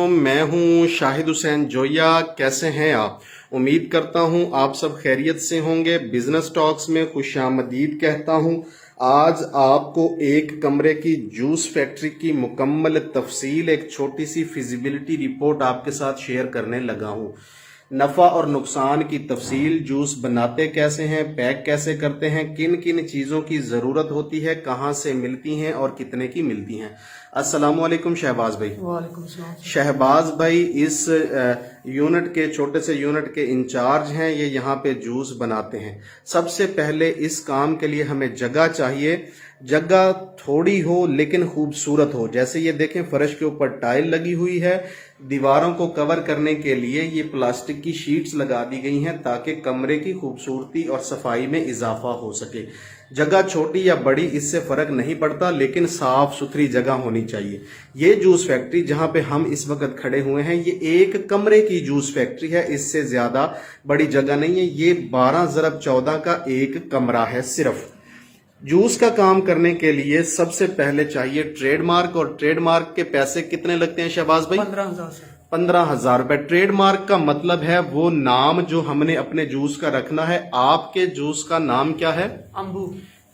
वालेकुम, मैं हूं शाहिद हुसैन जोया। कैसे हैं आप? उम्मीद करता हूं आप सब खैरियत से होंगे। बिजनेस टॉक्स में खुशामदीद कहता हूं। आज आपको एक कमरे की जूस फैक्ट्री की मुकम्मल तफसील, एक छोटी सी फिजिबिलिटी रिपोर्ट आपके साथ शेयर करने लगा हूं। नफ़ा और नुकसान की तफसील, जूस बनाते कैसे हैं, पैक कैसे करते हैं, किन किन चीज़ों की ज़रूरत होती है, कहाँ से मिलती हैं और कितने की मिलती हैं। अस्सलाम वालेकुम शहबाज भाई। वालेकुम सलाम। शहबाज भाई इस यूनिट के, छोटे से यूनिट के इंचार्ज हैं। ये यहाँ पे जूस बनाते हैं। सबसे पहले इस काम के लिए हमें जगह चाहिए। जगह थोड़ी हो लेकिन खूबसूरत हो। जैसे ये देखें, फर्श के ऊपर टाइल लगी हुई है। दीवारों को कवर करने के लिए ये प्लास्टिक की शीट्स लगा दी गई हैं ताकि कमरे की खूबसूरती और सफाई में इजाफा हो सके। जगह छोटी या बड़ी इससे फर्क नहीं पड़ता, लेकिन साफ सुथरी जगह होनी चाहिए। ये जूस फैक्ट्री जहां पे हम इस वक्त खड़े हुए हैं, ये एक कमरे की जूस फैक्ट्री है। इससे ज्यादा बड़ी जगह नहीं है। ये 12x14 का एक कमरा है सिर्फ। जूस का काम करने के लिए सबसे पहले चाहिए ट्रेडमार्क। और ट्रेडमार्क के पैसे कितने लगते हैं शहबाज भाई? 15,000 से 15,000 रुपए। ट्रेडमार्क का मतलब है वो नाम जो हमने अपने जूस का रखना है। आपके जूस का नाम क्या है? अम्बू।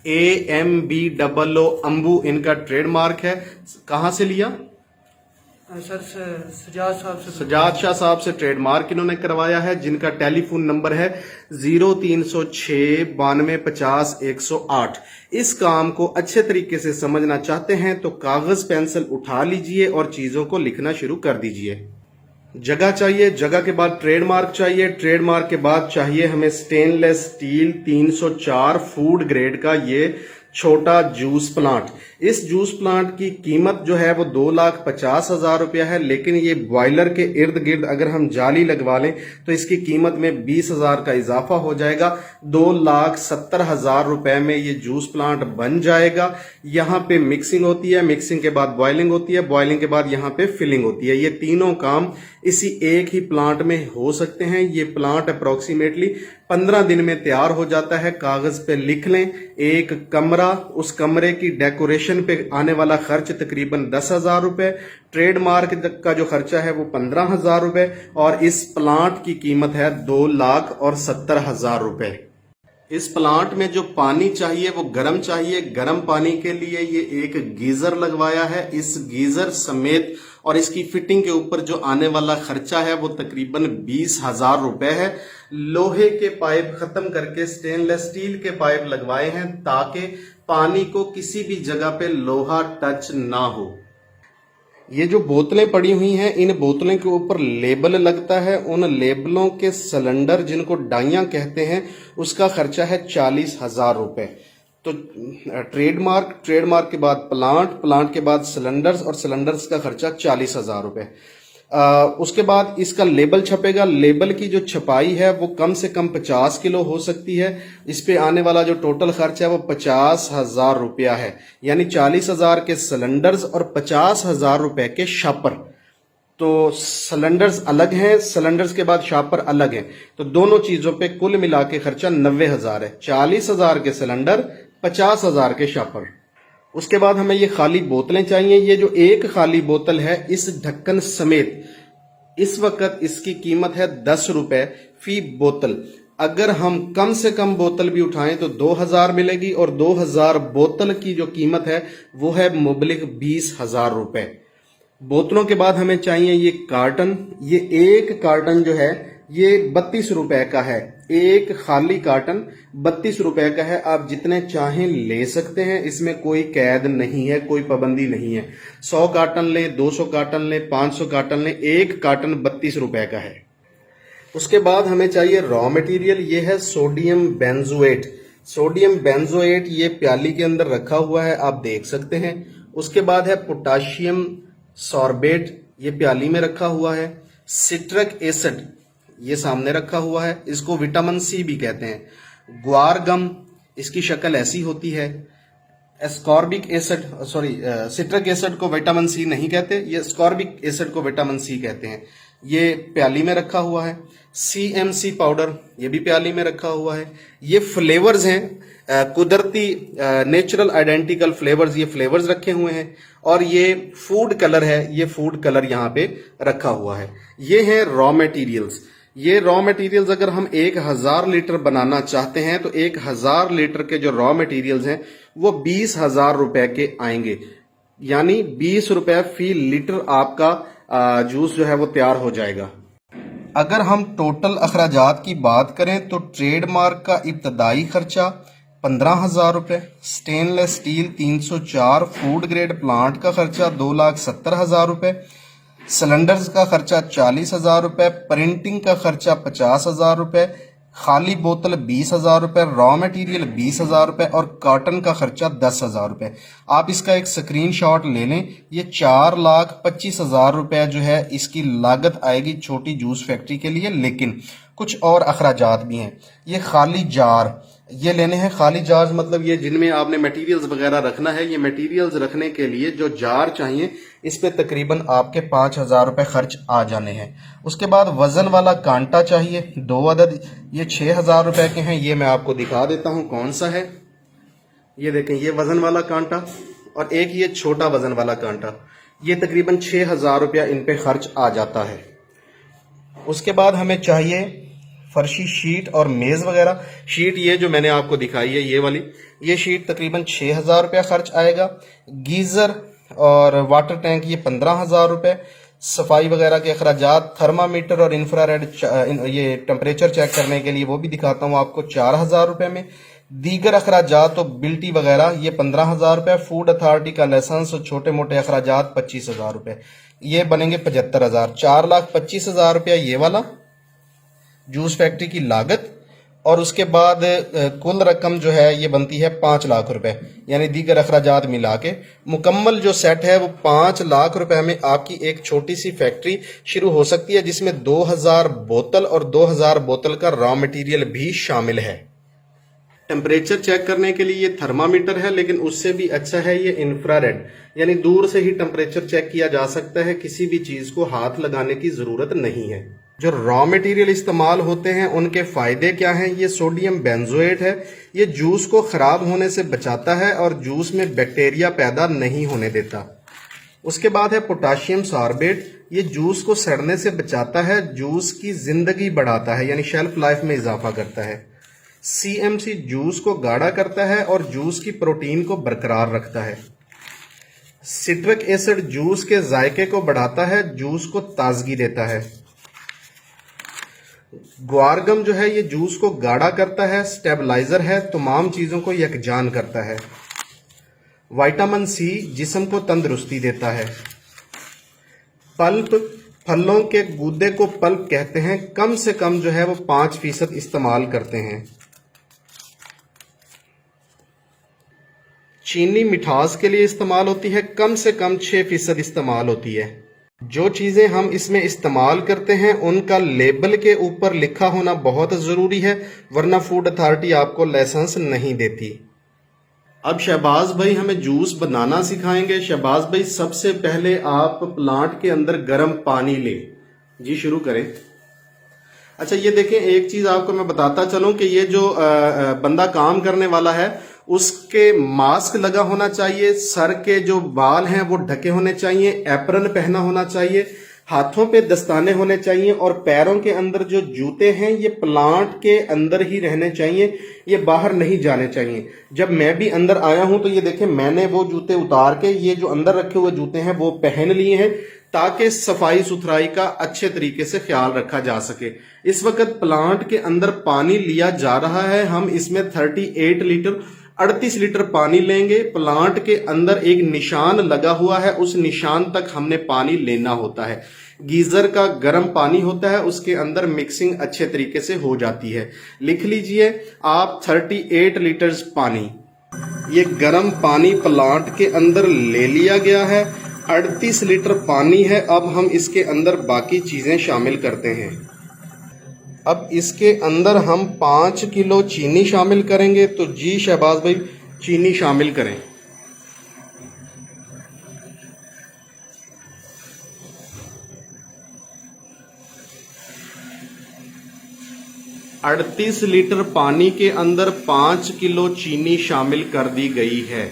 AMBOO अम्बू इनका ट्रेडमार्क है। कहां से लिया? सर सजाद साहब से। सजाद शाह साहब से ट्रेडमार्क इन्होंने करवाया है, जिनका टेलीफोन नंबर है 0306 92 50 108। इस काम को अच्छे तरीके से समझना चाहते हैं तो कागज पेंसिल उठा लीजिए और चीजों को लिखना शुरू कर दीजिए। जगह चाहिए, जगह के बाद ट्रेडमार्क चाहिए, ट्रेडमार्क के बाद चाहिए हमें स्टेनलेस स्टील 304 फूड ग्रेड का ये छोटा जूस प्लांट। इस जूस प्लांट की कीमत जो है वो 2,50,000 रुपया है, लेकिन ये बॉयलर के इर्द गिर्द अगर हम जाली लगवा लें तो इसकी कीमत में 20,000 का इजाफा हो जाएगा। 2,70,000 रुपए में ये जूस प्लांट बन जाएगा। यहाँ पे मिक्सिंग होती है, मिक्सिंग के बाद बॉइलिंग होती है, बॉइलिंग के बाद यहाँ पे फिलिंग होती है। ये तीनों काम इसी एक ही प्लांट में हो सकते हैं। ये प्लांट अप्रोक्सीमेटली 15 दिन में तैयार हो जाता है। कागज पे लिख लें, एक कमरा, उस कमरे की डेकोरेशन पे आने वाला खर्च तकरीबन 10,000 रुपए, ट्रेडमार्क का जो खर्चा है वो 15,000 रुपए, और इस प्लांट की कीमत है 2,70,000 रुपए। इस प्लांट में जो पानी चाहिए वो गर्म चाहिए। गर्म पानी के लिए ये एक गीजर लगवाया है। इस गीजर समेत और इसकी फिटिंग के ऊपर जो आने वाला खर्चा है वो तकरीबन 20,000 रुपए है। लोहे के पाइप खत्म करके स्टेनलेस स्टील के पाइप लगवाए हैं ताकि पानी को किसी भी जगह पे लोहा टच ना हो। ये जो बोतलें पड़ी हुई हैं, इन बोतलों के ऊपर लेबल लगता है। उन लेबलों के सिलेंडर, जिनको डाइयां कहते हैं, उसका खर्चा है 40,000 रुपए। तो ट्रेडमार्क के बाद प्लांट के बाद सिलेंडर्स, और सिलेंडर्स का खर्चा 40,000 रुपए। उसके बाद इसका लेबल छपेगा। लेबल की जो छपाई है वो कम से कम 50 किलो हो सकती है। इस पे आने वाला जो टोटल खर्च है वो 50,000 रुपया है। यानी 40,000 के सिलेंडर्स और 50,000 रुपए के शापर। तो सिलेंडर्स अलग हैं, सिलेंडर्स के बाद शापर अलग हैं। तो दोनों चीजों पे कुल मिला के खर्चा 90,000 है। 40,000 के सिलेंडर, 50,000 के शापर। उसके बाद हमें ये खाली बोतलें चाहिए। ये जो एक खाली बोतल है, इस ढक्कन समेत इस वक्त इसकी कीमत है 10 रुपए फी बोतल। अगर हम कम से कम बोतल भी उठाएं तो 2,000 मिलेगी, और 2,000 बोतल की जो कीमत है वो है मुबलिग 20,000 रुपए। बोतलों के बाद हमें चाहिए ये कार्टन। ये एक कार्टन जो है ये 32 रुपए का है। एक खाली कार्टन 32 रुपए का है। आप जितने चाहें ले सकते हैं, इसमें कोई कैद नहीं है, कोई पाबंदी नहीं है। 100 कार्टन लें, 200 कार्टन लें, 500 कार्टन लें, एक कार्टन 32 रुपए का है। उसके बाद हमें चाहिए रॉ मटेरियल। ये है सोडियम बेंजोएट। सोडियम बेंजोएट ये प्याली के अंदर रखा हुआ है, आप देख सकते हैं। उसके बाद है पोटाशियम सॉर्बेट, ये प्याली में रखा हुआ है। सिट्रिक एसिड ये सामने रखा हुआ है, इसको विटामिन सी भी कहते हैं। ग्वार गम, इसकी शक्ल ऐसी होती है। एस्कॉर्बिक एसिड, सिट्रिक एसिड को विटामिन सी नहीं कहते, ये एस्कॉर्बिक एसिड को विटामिन सी कहते हैं। ये प्याली में रखा हुआ है। CMC पाउडर, ये भी प्याली में रखा हुआ है। ये फ्लेवर्स हैं। कुदरती नेचुरल आइडेंटिकल फ्लेवर्स, ये फ्लेवर्स रखे हुए हैं। और ये फूड कलर है, ये फूड कलर यहाँ पे रखा हुआ है। ये है रॉ मटेरियल्स। ये रॉ मटेरियल्स अगर हम 1000 लीटर बनाना चाहते हैं तो 1000 लीटर के जो रॉ मटेरियल्स हैं वो 20,000 रुपए के आएंगे, यानी 20 रुपए फी लीटर आपका जूस जो है वो तैयार हो जाएगा। अगर हम टोटल अखराजात की बात करें तो ट्रेडमार्क का इब्तदाई खर्चा 15,000 रुपये, stainless steel 304, food grade plant का खर्चा 2,70,000 रुपये, सिलेंडर्स का खर्चा 40,000 रुपये, प्रिंटिंग का खर्चा 50,000 रुपये, खाली बोतल 20,000 रुपये, रॉ मटेरियल 20,000 रुपये और कॉटन का खर्चा 10,000 रुपये। आप इसका एक स्क्रीनशॉट ले लें। ये 4,25,000 रुपये जो है इसकी लागत आएगी छोटी जूस फैक्ट्री के लिए। लेकिन कुछ और अखराजात भी हैं। ये खाली जार ये लेने हैं। खाली जार्स मतलब ये जिनमें आपने मटेरियल्स वगैरह रखना है, ये मटेरियल्स रखने के लिए जो जार चाहिए इस पे तकरीबन आपके 5,000 रुपये खर्च आ जाने हैं। उसके बाद वजन वाला कांटा चाहिए 2 अदद, ये 6,000 रुपये के हैं। ये मैं आपको दिखा देता हूँ कौन सा है। ये देखें, ये वजन वाला कांटा और एक ये छोटा वजन वाला कांटा, ये तकरीबन 6,000 रुपया इन पे खर्च आ जाता है। उसके बाद हमें चाहिए फर्शी शीट और मेज वगैरह। शीट ये जो मैंने आपको दिखाई है ये वाली, ये शीट तकरीबन 6,000 रुपया खर्च आएगा। गीजर और वाटर टैंक ये 15,000 रुपये। सफाई वगैरह के अखराजात, थर्मामीटर और इंफ्रारेड ये टेम्परेचर चेक करने के लिए वो भी दिखाता हूँ आपको 4,000 रुपये में। दीगर अखराजात तो बिल्टी वगैरह ये 15,000 रुपये। फूड अथॉरिटी का लाइसेंस और छोटे मोटे अखराजात 25,000 रुपये, ये बनेंगे 75,000। 4,25,000 रुपया ये वाला जूस फैक्ट्री की लागत। और उसके बाद कुल रकम जो है ये बनती है 5 लाख रुपए, यानी दीगर अखराजात मिला के मुकम्मल जो सेट है वो 5 लाख रुपए में आपकी एक छोटी सी फैक्ट्री शुरू हो सकती है, जिसमें 2,000 बोतल और 2,000 बोतल का रॉ मटेरियल भी शामिल है। टेम्परेचर चेक करने के लिए ये थर्मामीटर है, लेकिन उससे भी अच्छा है ये इंफ्रारेड, यानी दूर से ही टेम्परेचर चेक किया जा सकता है, किसी भी चीज को हाथ लगाने की जरूरत नहीं है। जो रॉ मटेरियल इस्तेमाल होते हैं उनके फायदे क्या हैं? ये सोडियम बेंजोएट है, ये जूस को खराब होने से बचाता है और जूस में बैक्टीरिया पैदा नहीं होने देता। उसके बाद है पोटाशियम सार्बेट, ये जूस को सड़ने से बचाता है, जूस की जिंदगी बढ़ाता है, यानी शेल्फ लाइफ में इजाफा करता है। CMC जूस को गाढ़ा करता है और जूस की प्रोटीन को बरकरार रखता है। सिट्रिक एसिड जूस के जायके को बढ़ाता है, जूस को ताजगी देता है। ग्वारगम जो है ये जूस को गाढ़ा करता है, स्टेबलाइजर है, तमाम चीजों को यकजान करता है। विटामिन C जिस्म को तंदुरुस्ती देता है। पल्प, फलों के गूदे को पल्प कहते हैं, कम से कम जो है वो 5% इस्तेमाल करते हैं। चीनी मिठास के लिए इस्तेमाल होती है, कम से कम 6% इस्तेमाल होती है। जो चीजें हम इसमें इस्तेमाल करते हैं उनका लेबल के ऊपर लिखा होना बहुत जरूरी है, वरना फूड अथॉरिटी आपको लाइसेंस नहीं देती। अब शहबाज भाई हमें जूस बनाना सिखाएंगे। शहबाज भाई सबसे पहले आप प्लांट के अंदर गर्म पानी लें। जी शुरू करें। अच्छा ये देखें, एक चीज आपको मैं बताता चलूं कि ये जो बंदा काम करने वाला है उसके मास्क लगा होना चाहिए, सर के जो बाल हैं वो ढके होने चाहिए, एप्रन पहना होना चाहिए, हाथों पे दस्ताने होने चाहिए और पैरों के अंदर जो जूते हैं ये प्लांट के अंदर ही रहने चाहिए, ये बाहर नहीं जाने चाहिए। जब मैं भी अंदर आया हूं तो ये देखें, मैंने वो जूते उतार के ये जो अंदर रखे हुए जूते हैं वो पहन लिए हैं ताकि सफाई सुथराई का अच्छे तरीके से ख्याल रखा जा सके। इस वक्त प्लांट के अंदर पानी लिया जा रहा है, हम इसमें 38 लीटर पानी लेंगे। प्लांट के अंदर एक निशान लगा हुआ है, उस निशान तक हमने पानी लेना होता है। गीजर का गर्म पानी होता है, उसके अंदर मिक्सिंग अच्छे तरीके से हो जाती है। लिख लीजिए आप 38 लीटर पानी। ये गर्म पानी प्लांट के अंदर ले लिया गया है। 38 लीटर पानी है। अब हम इसके अंदर बाकी चीजें शामिल करते हैं। अब इसके अंदर हम 5 किलो चीनी शामिल करेंगे। तो जी शहबाज भाई चीनी शामिल करें। 38 लीटर पानी के अंदर 5 किलो चीनी शामिल कर दी गई है।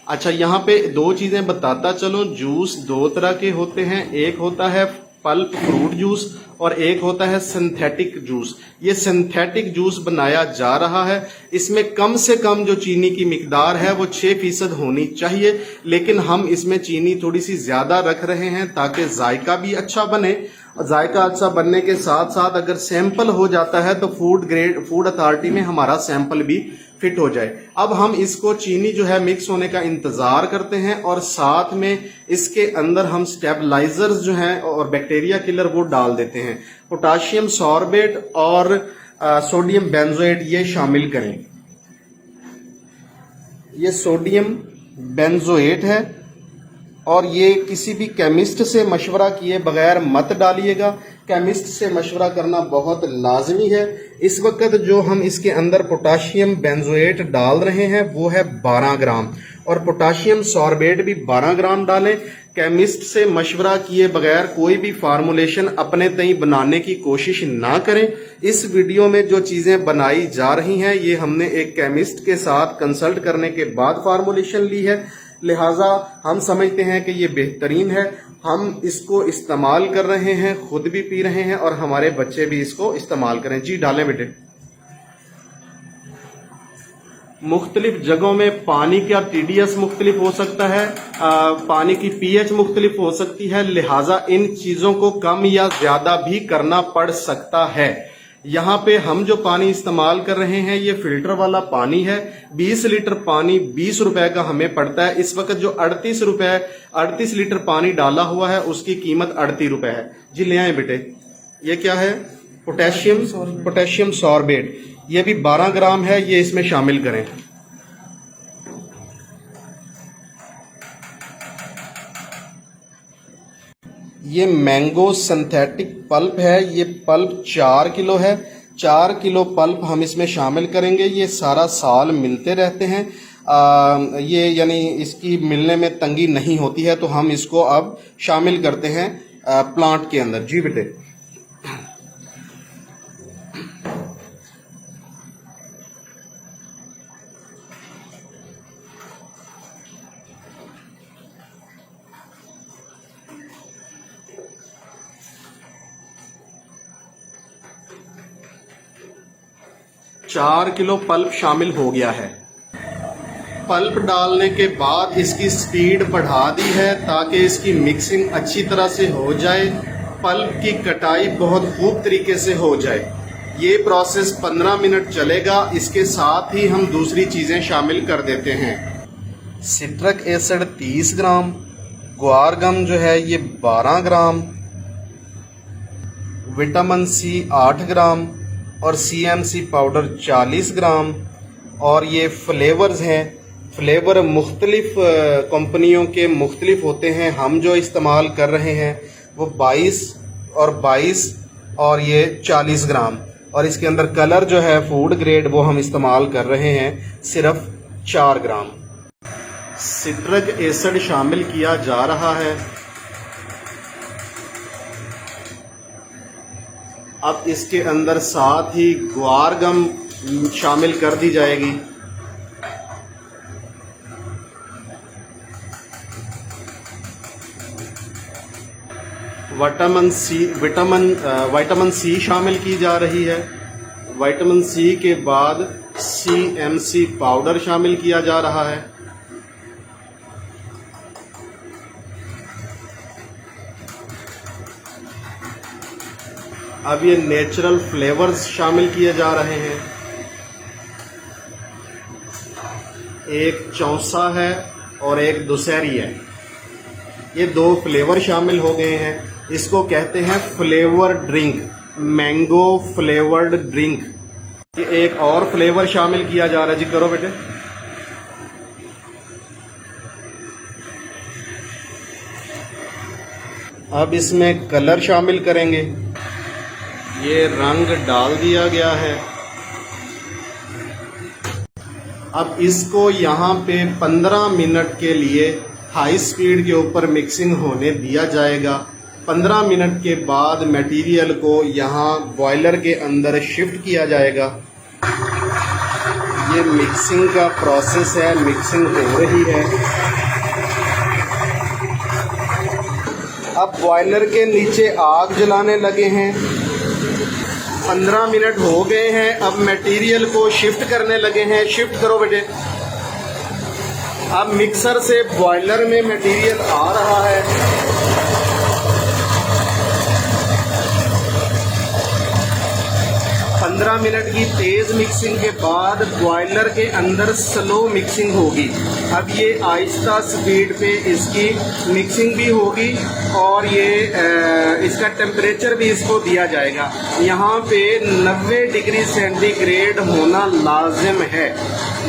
अच्छा, यहाँ पे दो चीजें बताता चलो। जूस दो तरह के होते हैं, एक होता है पल्प फ्रूट जूस और एक होता है सिंथेटिक जूस। ये सिंथेटिक जूस बनाया जा रहा है, इसमें कम से कम जो चीनी की मिकदार है वो 6% होनी चाहिए, लेकिन हम इसमें चीनी थोड़ी सी ज्यादा रख रहे हैं ताकि जायका भी अच्छा बने। जायका अच्छा बनने के साथ साथ अगर सैंपल हो जाता है तो फूड अथॉरिटी में हमारा सैंपल भी फिट हो जाए। अब हम इसको चीनी जो है मिक्स होने का इंतजार करते हैं और साथ में इसके अंदर हम स्टेबलाइजर्स जो हैं और बैक्टीरिया किलर वो डाल देते हैं। पोटाशियम सॉर्बेट और सोडियम बेंजोएट ये शामिल करें। ये सोडियम बेंजोएट है और ये किसी भी केमिस्ट से मशवरा किए बगैर मत डालिएगा। केमिस्ट से मशवरा करना बहुत लाजमी है। इस वक्त जो हम इसके अंदर पोटाशियम बेंजोएट डाल रहे हैं वो है 12 ग्राम और पोटाशियम सॉर्बेट भी 12 ग्राम डालें। केमिस्ट से मशवरा किए बगैर कोई भी फार्मूलेशन अपने तई बनाने की कोशिश ना करें। इस वीडियो में जो चीजें बनाई जा रही हैं ये हमने एक केमिस्ट के साथ कंसल्ट करने के बाद फार्मूलेशन ली है, लिहाजा हम समझते हैं कि ये बेहतरीन है। हम इसको इस्तेमाल कर रहे हैं, खुद भी पी रहे हैं और हमारे बच्चे भी इसको इस्तेमाल करें। जी डालें बेटे। मुख्तलिफ जगहों में पानी का TDS मुख्तलिफ हो सकता है, पानी की pH मुख्तलिफ हो सकती है, लिहाजा इन चीजों को कम या ज्यादा भी करना पड़ सकता है। यहाँ पे हम जो पानी इस्तेमाल कर रहे हैं ये फिल्टर वाला पानी है। 20 लीटर पानी 20 रुपए का हमें पड़ता है। इस वक्त जो 38 लीटर पानी डाला हुआ है उसकी कीमत 38 रुपए है। जी ले आए बेटे। ये क्या है? Potassium sorbate. ये भी 12 ग्राम है, ये इसमें शामिल करें। ये मैंगो सिंथेटिक पल्प है। ये पल्प 4 किलो है। 4 किलो पल्प हम इसमें शामिल करेंगे। ये सारा साल मिलते रहते हैं, ये यानी इसकी मिलने में तंगी नहीं होती है, तो हम इसको अब शामिल करते हैं प्लांट के अंदर। जी बेटे। चार किलो पल्प शामिल हो गया है। पल्प डालने के बाद इसकी स्पीड बढ़ा दी है ताकि इसकी मिक्सिंग अच्छी तरह से हो जाए, पल्प की कटाई बहुत खूब तरीके से हो जाए। ये प्रोसेस 15 मिनट चलेगा। इसके साथ ही हम दूसरी चीजें शामिल कर देते हैं। सिट्रिक एसिड 30 ग्राम, ग्वार गम जो है ये 12 ग्राम, विटामिन C 8 ग्राम और CMC पाउडर 40 ग्राम। और ये फ्लेवर्स हैं। फ्लेवर मुख्तलिफ कंपनियों के मुख्तलिफ होते हैं। हम जो इस्तेमाल कर रहे हैं वो 22 और ये 40 ग्राम। और इसके अंदर कलर जो है फूड ग्रेड वो हम इस्तेमाल कर रहे हैं सिर्फ 4 ग्राम। सिट्रिक एसिड शामिल किया जा रहा है। अब इसके अंदर साथ ही ग्वार गम शामिल कर दी जाएगी। विटामिन C शामिल की जा रही है। विटामिन C के बाद CMC पाउडर शामिल किया जा रहा है। अब ये नेचुरल फ्लेवर्स शामिल किए जा रहे हैं। एक चौसा है और एक दुसहरी है। ये 2 फ्लेवर शामिल हो गए हैं। इसको कहते हैं flavour drink, mango flavoured drink. ये एक और फ्लेवर शामिल किया जा रहा है। जी करो बेटे। अब इसमें कलर शामिल करेंगे। ये रंग डाल दिया गया है। अब इसको यहाँ पे 15 मिनट के लिए हाई स्पीड के ऊपर मिक्सिंग होने दिया जाएगा। 15 मिनट के बाद मटेरियल को यहाँ बॉयलर के अंदर शिफ्ट किया जाएगा। ये मिक्सिंग का प्रोसेस है, मिक्सिंग हो रही है। अब बॉयलर के नीचे आग जलाने लगे हैं। 15 मिनट हो गए हैं। अब मटेरियल को शिफ्ट करने लगे हैं। शिफ्ट करो बेटे। अब मिक्सर से बॉयलर में मटेरियल आ रहा है। पंद्रह मिनट की तेज मिक्सिंग के बाद बॉयलर के अंदर स्लो मिक्सिंग होगी। अब ये आहिस्ता स्पीड पे इसकी मिक्सिंग भी होगी और ये इसका टेम्परेचर भी इसको दिया जाएगा। यहाँ पे 90 डिग्री सेंटीग्रेड होना लाजिम है।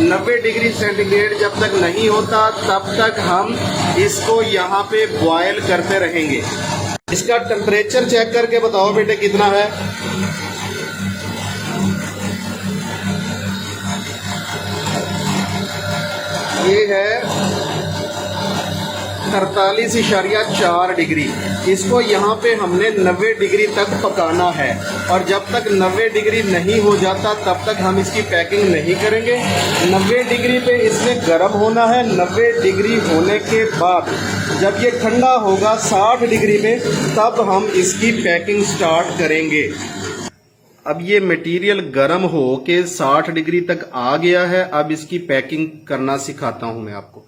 90 डिग्री सेंटीग्रेड जब तक नहीं होता तब तक हम इसको यहाँ पे बॉयल करते रहेंगे। इसका टेम्परेचर चेक करके बताओ बेटे कितना है। ये है 43.4 डिग्री। इसको यहाँ पे हमने 90 डिग्री तक पकाना है और जब तक 90 डिग्री नहीं हो जाता तब तक हम इसकी पैकिंग नहीं करेंगे। 90 डिग्री पे इसने गर्म होना है। 90 डिग्री होने के बाद जब ये ठंडा होगा 60 डिग्री में, तब हम इसकी पैकिंग स्टार्ट करेंगे। अब ये मटेरियल गर्म हो के 60 डिग्री तक आ गया है। अब इसकी पैकिंग करना सिखाता हूं मैं आपको।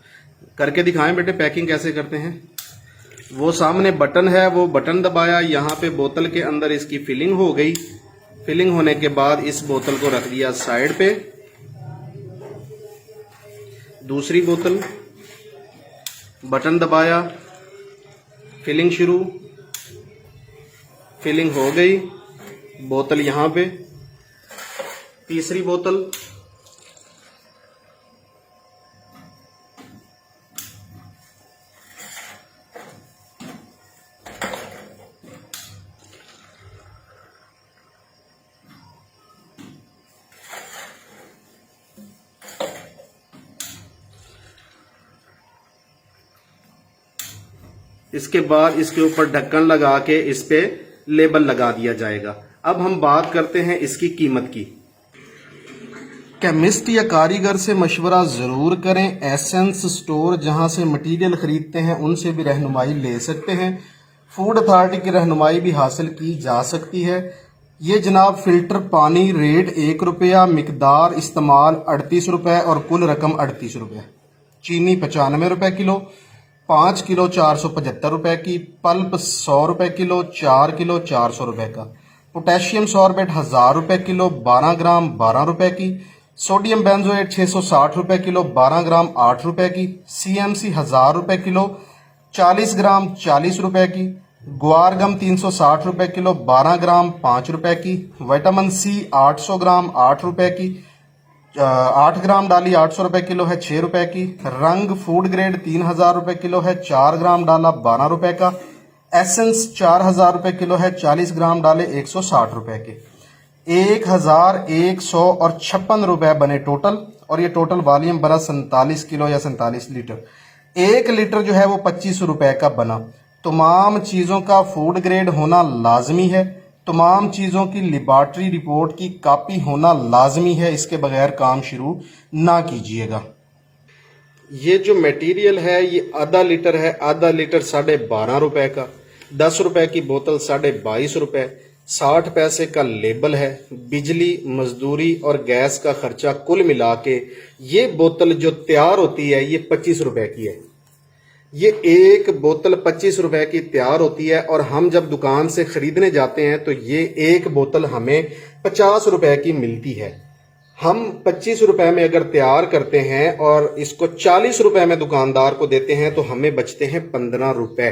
करके दिखाएं बेटे पैकिंग कैसे करते हैं। वो सामने बटन है, वो बटन दबाया, यहाँ पे बोतल के अंदर इसकी फिलिंग हो गई। फिलिंग होने के बाद इस बोतल को रख दिया साइड पे। दूसरी बोतल, बटन दबाया, फिलिंग शुरू, फिलिंग हो गई। बोतल यहाँ पे, तीसरी बोतल, इसके बाद इसके ऊपर ढक्कन लगा के इस पे लेबल लगा दिया जाएगा। अब हम बात करते हैं इसकी कीमत की। केमिस्ट या कारीगर से मशवरा जरूर करें। एसेंस स्टोर जहां से मटेरियल खरीदते हैं उनसे भी रहनुमाई ले सकते हैं। फूड अथॉरिटी की रहनुमाई भी हासिल की जा सकती है। ये जनाब फिल्टर पानी रेट 1 रुपया, मिकदार इस्तेमाल 38 रुपए और कुल रकम 38 रुपए। चीनी 95 रुपए किलो, 5 किलो 475 रुपए की, पल्प 100 रुपए किलो, 4 किलो 400 रुपए का, पोटेशियम सॉर्बेट 1000 रुपए किलो, 12 ग्राम 12 रुपए की, सोडियम बेंजोएट 660 रुपए किलो, 12 ग्राम 8 रुपए की, सीएमसी 1000 रुपए किलो, 40 ग्राम 40 रुपए की, ग्वारगम 360 रुपए किलो, 12 ग्राम 5 रुपए की, विटामिन सी 800 ग्राम 8 रुपए की, 8 ग्राम डाली 800 रुपए किलो है 6 रुपए की, रंग फूड ग्रेड 3000 रुपए किलो है, 4 ग्राम डाला 12 रुपए का, एसेंस 4000 रुपए किलो है, 40 ग्राम डाले 160 रुपए के, 1156 रुपए बने टोटल। और ये टोटल वॉल्यूम बना 47 किलो या 47 लीटर। 1 लीटर जो है वो 25 रुपए का बना। तमाम चीजों का फूड ग्रेड होना लाजमी है। तमाम चीजों की लेबॉर्ट्री रिपोर्ट की कॉपी होना लाजमी है। इसके बगैर काम शुरू ना कीजिएगा। ये जो मटेरियल है ये आधा लीटर है। आधा लीटर 12.5 रुपए का, 10 रुपए की बोतल 22.5 रुपए, 60 पैसे का लेबल है। बिजली, मजदूरी और गैस का खर्चा कुल मिला के ये बोतल जो तैयार होती है ये 25 रुपए की है। ये एक बोतल 25 रुपए की तैयार होती है और हम जब दुकान से खरीदने जाते हैं तो ये एक बोतल हमें 50 रुपए की मिलती है। हम 25 रुपए में अगर तैयार करते हैं और इसको 40 रुपए में दुकानदार को देते हैं तो हमें बचते हैं 15 रुपए।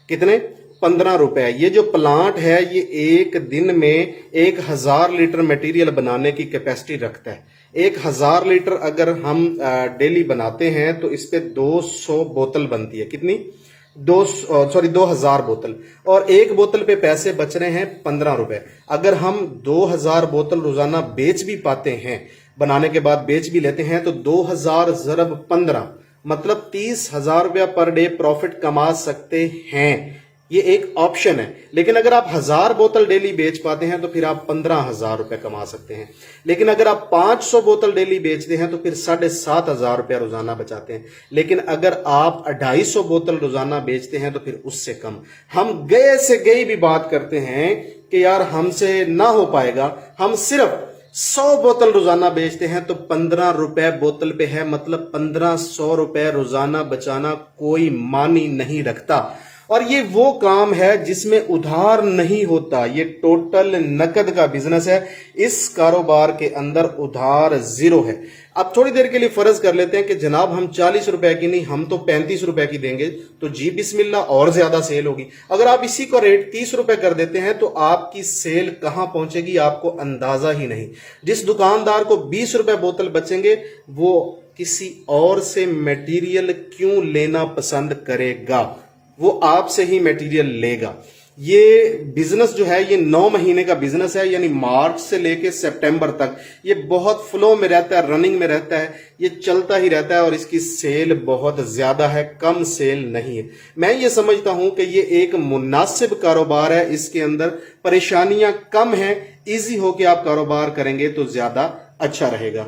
कितने? 15 रुपए। ये जो प्लांट है ये एक दिन में 1000 लीटर मटेरियल बनाने की कैपेसिटी रखता है। 1000 लीटर अगर हम डेली बनाते हैं तो इस पे 200 बोतल बनती है। कितनी? 2000 बोतल। और एक बोतल पे पैसे बच रहे हैं 15 रुपए। अगर हम 2000 बोतल रोजाना बेच भी पाते हैं, बनाने के बाद बेच भी लेते हैं, तो 2000 ज़रब 15 मतलब 30,000 रुपया पर डे प्रॉफिट कमा सकते हैं। ये एक ऑप्शन है। लेकिन अगर आप 1000 बोतल डेली बेच पाते हैं तो फिर आप 15,000 रुपए कमा सकते हैं। लेकिन अगर आप 500 बोतल डेली बेचते हैं तो फिर 7,500 रुपया रोजाना बचाते हैं। लेकिन अगर आप 250 बोतल रोजाना बेचते हैं तो फिर उससे कम। हम गए से गई भी बात करते हैं कि यार हमसे ना हो पाएगा, हम सिर्फ 100 बोतल रोजाना बेचते हैं तो 15 रुपए बोतल पे है, मतलब 1500 रुपए रोजाना बचाना कोई मानी नहीं रखता। और ये वो काम है जिसमें उधार नहीं होता, ये टोटल नकद का बिजनेस है। इस कारोबार के अंदर उधार जीरो है। अब थोड़ी देर के लिए फर्ज कर लेते हैं कि जनाब हम 40 रुपए की नहीं, हम तो 35 रुपए की देंगे, तो जी बिस्मिल्लाह और ज्यादा सेल होगी। अगर आप इसी को रेट 30 रुपए कर देते हैं तो आपकी सेल कहां पहुंचेगी आपको अंदाजा ही नहीं। जिस दुकानदार को 20 रुपए बोतल बचेंगे वो किसी और से मटेरियल क्यों लेना पसंद करेगा, वो आपसे ही मटेरियल लेगा। ये बिजनेस जो है ये 9 महीने का बिजनेस है, यानी मार्च से लेके सितंबर तक ये बहुत फ्लो में रहता है, रनिंग में रहता है, ये चलता ही रहता है और इसकी सेल बहुत ज्यादा है, कम सेल नहीं है। मैं ये समझता हूं कि ये एक मुनासिब कारोबार है, इसके अंदर परेशानियां कम हैं, इजी होके आप कारोबार करेंगे तो ज्यादा अच्छा रहेगा।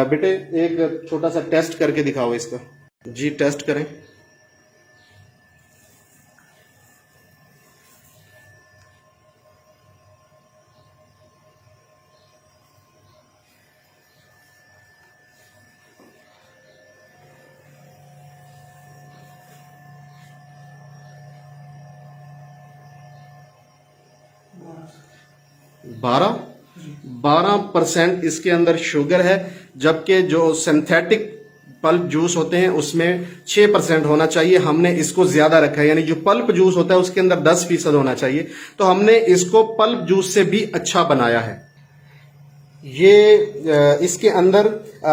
बेटे एक छोटा सा टेस्ट करके दिखाओ इसका। जी टेस्ट करें। बारह 12% इसके अंदर शुगर है, जबकि जो सिंथेटिक पल्प जूस होते हैं उसमें 6% होना चाहिए। हमने इसको ज्यादा रखा है, यानी जो पल्प जूस होता है उसके अंदर 10% होना चाहिए, तो हमने इसको पल्प जूस से भी अच्छा बनाया है। ये इसके अंदर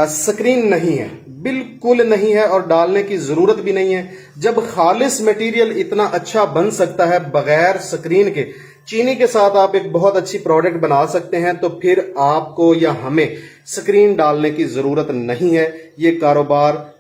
स्क्रीन नहीं है, बिल्कुल नहीं है और डालने की जरूरत भी नहीं है। जब खालिस मटेरियल इतना अच्छा बन सकता है बगैर स्क्रीन के, चीनी के साथ आप एक बहुत अच्छी प्रोडक्ट बना सकते हैं, तो फिर आपको या हमें स्क्रीन डालने की जरूरत नहीं है। ये कारोबार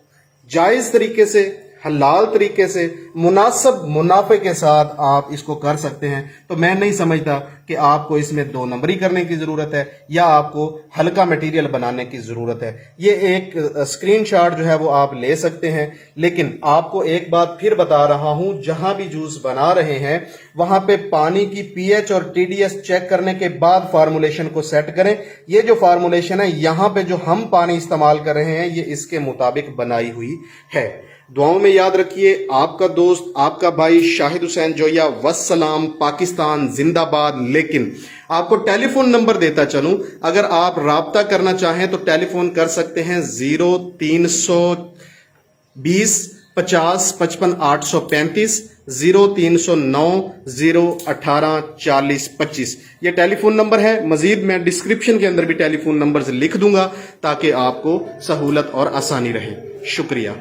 जायज तरीके से, हलाल तरीके से, मुनासिब मुनाफे के साथ आप इसको कर सकते हैं। तो मैं नहीं समझता कि आपको इसमें 2 नंबरी करने की जरूरत है या आपको हल्का मटेरियल बनाने की जरूरत है। ये एक स्क्रीनशॉट जो है वो आप ले सकते हैं, लेकिन आपको एक बात फिर बता रहा हूं, जहां भी जूस बना रहे हैं वहां पे पानी की पीएच और टीडीएस चेक करने के बाद फार्मूलेशन को सेट करें। ये जो फार्मूलेशन है यहां पे जो हम पानी इस्तेमाल कर रहे हैं ये इसके मुताबिक बनाई हुई है। दुआओं में याद रखिए, आपका दोस्त, आपका भाई शाहिद हुसैन जोया। वस्सलाम, पाकिस्तान जिंदाबाद। लेकिन आपको टेलीफोन नंबर देता चलूं, अगर आप राब्ता करना चाहें तो टेलीफोन कर सकते हैं 0320 50 55 835, 0309 018 40 25। ये टेलीफोन नंबर है। मजीद मैं डिस्क्रिप्शन के अंदर भी टेलीफोन नंबर लिख दूंगा ताकि आपको सहूलत और आसानी रहे। शुक्रिया।